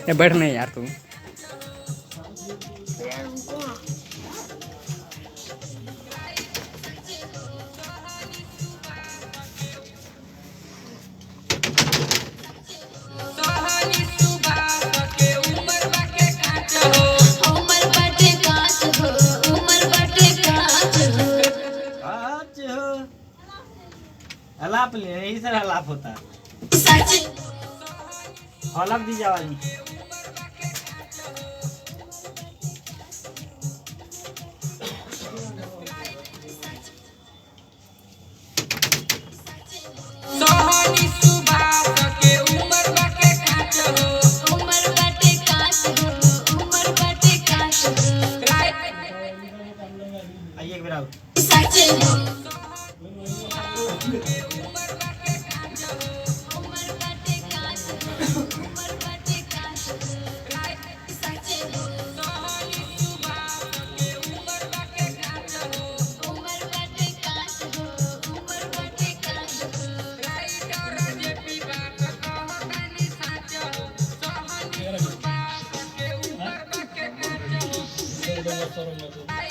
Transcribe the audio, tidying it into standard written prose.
ये बैठ नहीं यार तू। अलाप ले यही सर अलाप होता है। हलक दी जावाली आइए एक बार Sorry,